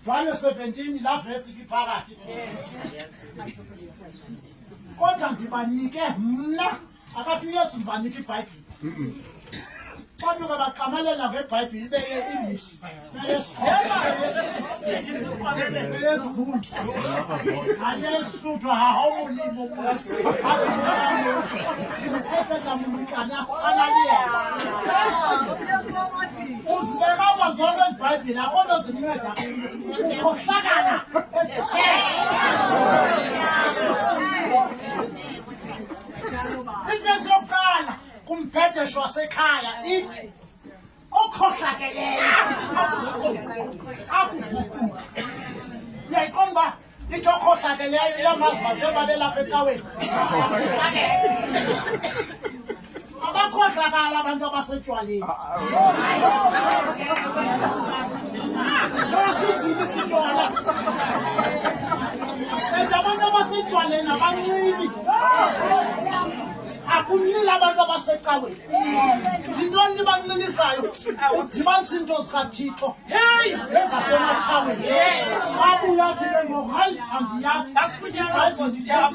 John 17 la verse iphakathi. Kodwa ndibanike mna akathi uYesu ndibanike iBhayibhile. Abantu abaqamalela ngeBhayibhile beye English. Kumphethe wasekhaya ithi okhohlakeleyo akuguquka. Uyayiqonda ithi okhohlakeleyo yamazi baze belapha ecaweni. Abakhohlakala abantu abasetshwaleni. Abantu abasetshwaleni abancini. Akunila abantu abasecaweni. Yintoni libanxilisayo? Udibanisa into zikaThixo. Ezasematshalweni. Abuya athi ke ngoku hayi andiyazi.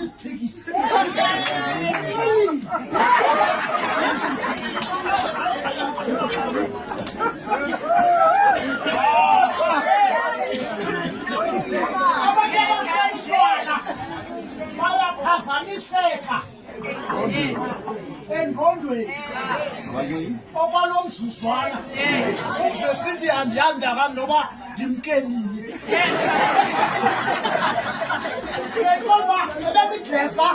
Iphikisi. Abantu abasetshwala bayaphazamiseka. Engqondweni okwalomzuzwana uvesithi andiyanda noba ndimkenile ngoba ebeliglesa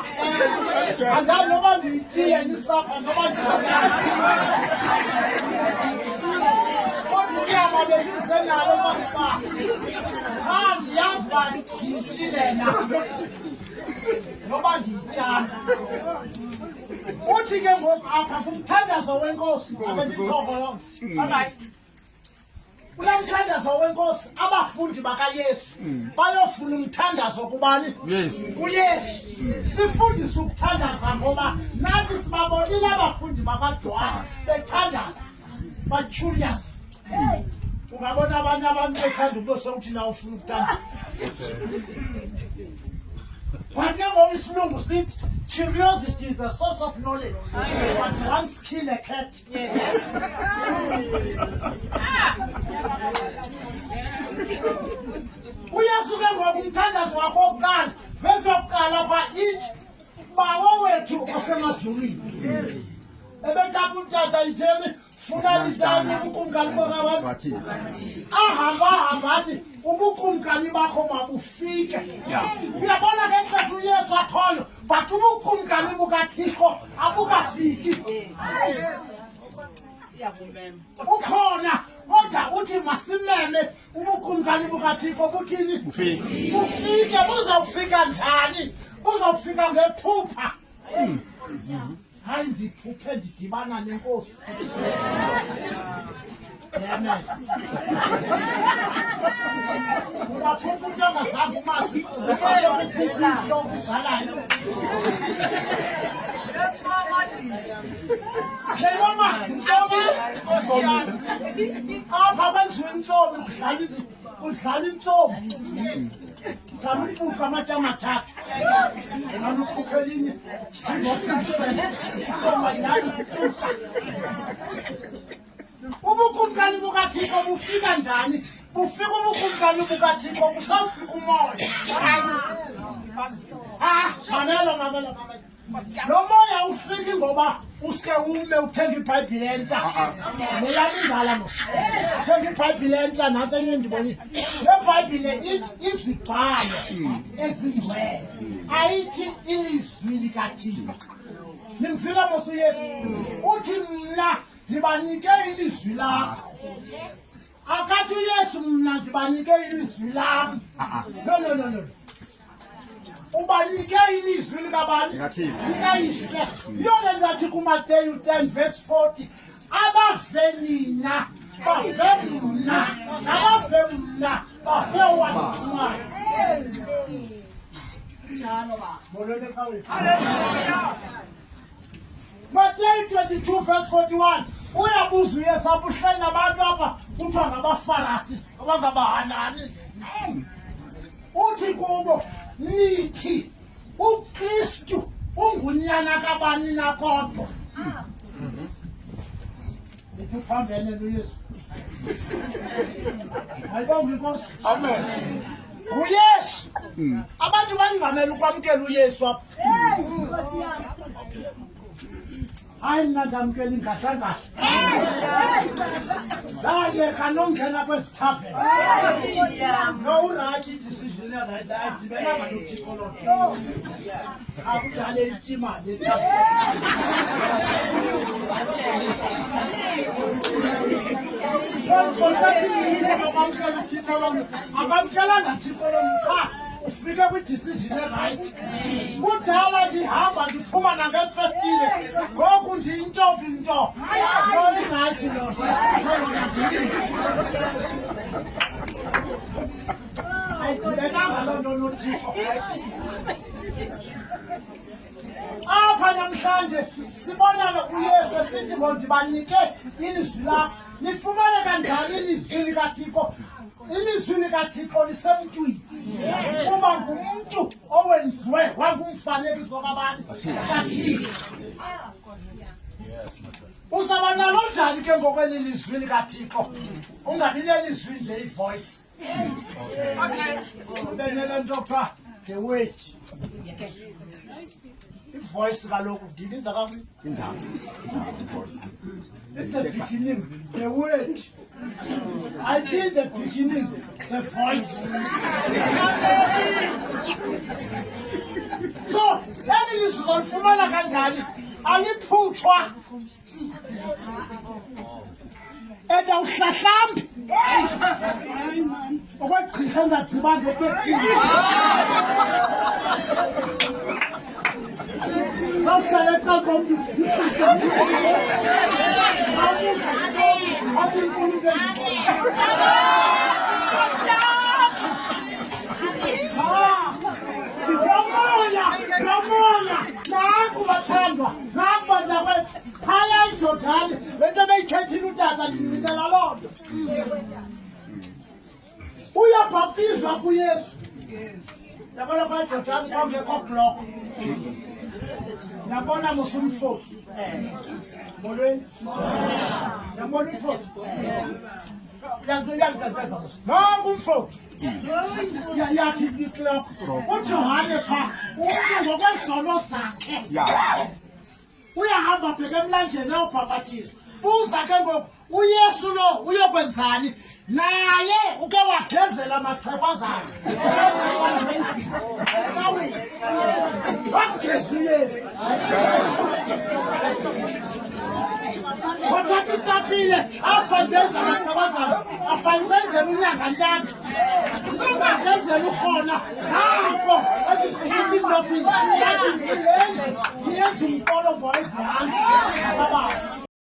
andazi noba ndiyityile nisapha noba kodwa inyama bendizenayo masiba andiyazi uba ndiyityile na noba ndiyityana. Uthi ke ngoku apha kumthandazo wenkosi abenditshoko kula mthandazo wenkosi abafundi bakaYesu bayofuna umthandazo kubani? kuYesu. Sifundise ukuthandaza ngoba nathi sibabonile abafundi bakaJohn bethandaza ba-curious. Ungabona abanye abantu bethanda ubose uthi na ufuna ukuthandaza. But now isilungu sithi curiosity is the source of knowledge. But once kill a cat. Uyasuke ngoku umthandazo wakho wokuqala vese yokuqala apha ithi bawo wethu osemazulwini. Ebetapha utata itheni funa litani ubukumkani bakawazi. Ahamba athi ubukumkani bakho mabufike. Uyabona ke xa uYesu akhoyo but ubukumkani bukaThixo abukafiki. Ukhona kodwa uthi masimeme ubukumkani bukaThixo buthini? Bufike. Buzawufika njani? Buzawufika ngephupha. Hayi ndiphuphe ndidibana nenkosi. Amen. Ubaphupha into engazange umasi. Ukuzalayo. Apha benziwe intsomi kudlala intsomi. Kalupuka amatsha amathathu. Kalupuka elinye. Ubukumkani bukaThixo bufika njani? Bufika ubukumkani bukaThixo busawufika umoya. Mamela. Lo moya ufiki ngoba uske ume uthenga iBhayibhile entsha. Neyabindala mo. Uthenga iBhayibhile entsha nansi enye ndibonile. leBhayibhile ithi izibhalo ezingcwele ayithi ilizwi likaThixo. Nimfila mosu Yesu. Uthi mna ndibanike ilizwi lakho. Akathi uYesu mna ndibanike ilizwi lami. No. Ubanike ilizwi likabani? Likayise. Yona ngathi kuMateyu 10 verse 40. Abave nina bave mna. Abave mna bave wani. Hallelujah. Matthew 22 verse 41. Uyabuza uYesu abuhleli nabantu apha kuthiwa ngabaFarisi abangabahanani. uthi kubo nithi uKristu ungunyana kabani na kodwa nithi phambene noYesu ayibonga inkosi amen uYesu abantu bangamela ukwamkela uYesu apha hayi mna ndamkela ingahlangahla ndayeka nongena kwesithaveni no urayithi decision ayidibelanga nothixo lo akudale ityimali akamkelanga thixo lomkha ufike kwidecision erayithi kudala ndihamba ndiphuma nangefestile ngoku ndiyintombi nto noirayithi lo ayidibelanga loo nto nothixo apha namhlanje sibonana uYesu esithi ngo ndibanike ilizwi lakho nifumane kanjani ilizwi likaThixo ilizwi likaThixo lisemntwini kuba ngumntu owenziwe wangumfanekiso kabantu kaThixo uzaba nalo njani ke ngokweli lizwi likaThixo ungabi nelizwi nje ivoice benele nto pha the word ivoice kaloku ndibiza kakhulu indaba at the beginning the word until the beginning the voice so eli lizwi uzolifumana kanjani aliphutshwa edawuhlahlambi okwegqirha engadibani ngeteksini I'll Nabona musumfoti. Molweni. Nabona umfoti. Yakuzakazasa. Nangu umfoti. Yathi iklop. uJohane pha umuntu ngokwezono sakhe. Uyahamba phela emlanjeni ayobhabhathiza. Buza ke ngoku uYesu lo uyokwenzani? Naye uke wagezela amaxhewazana. Wagezile. Wathatha itafile afandeza amaxhewazana afandezela unyanga ntathu. Ungagezela ukhona ngapho asikhipha itafile.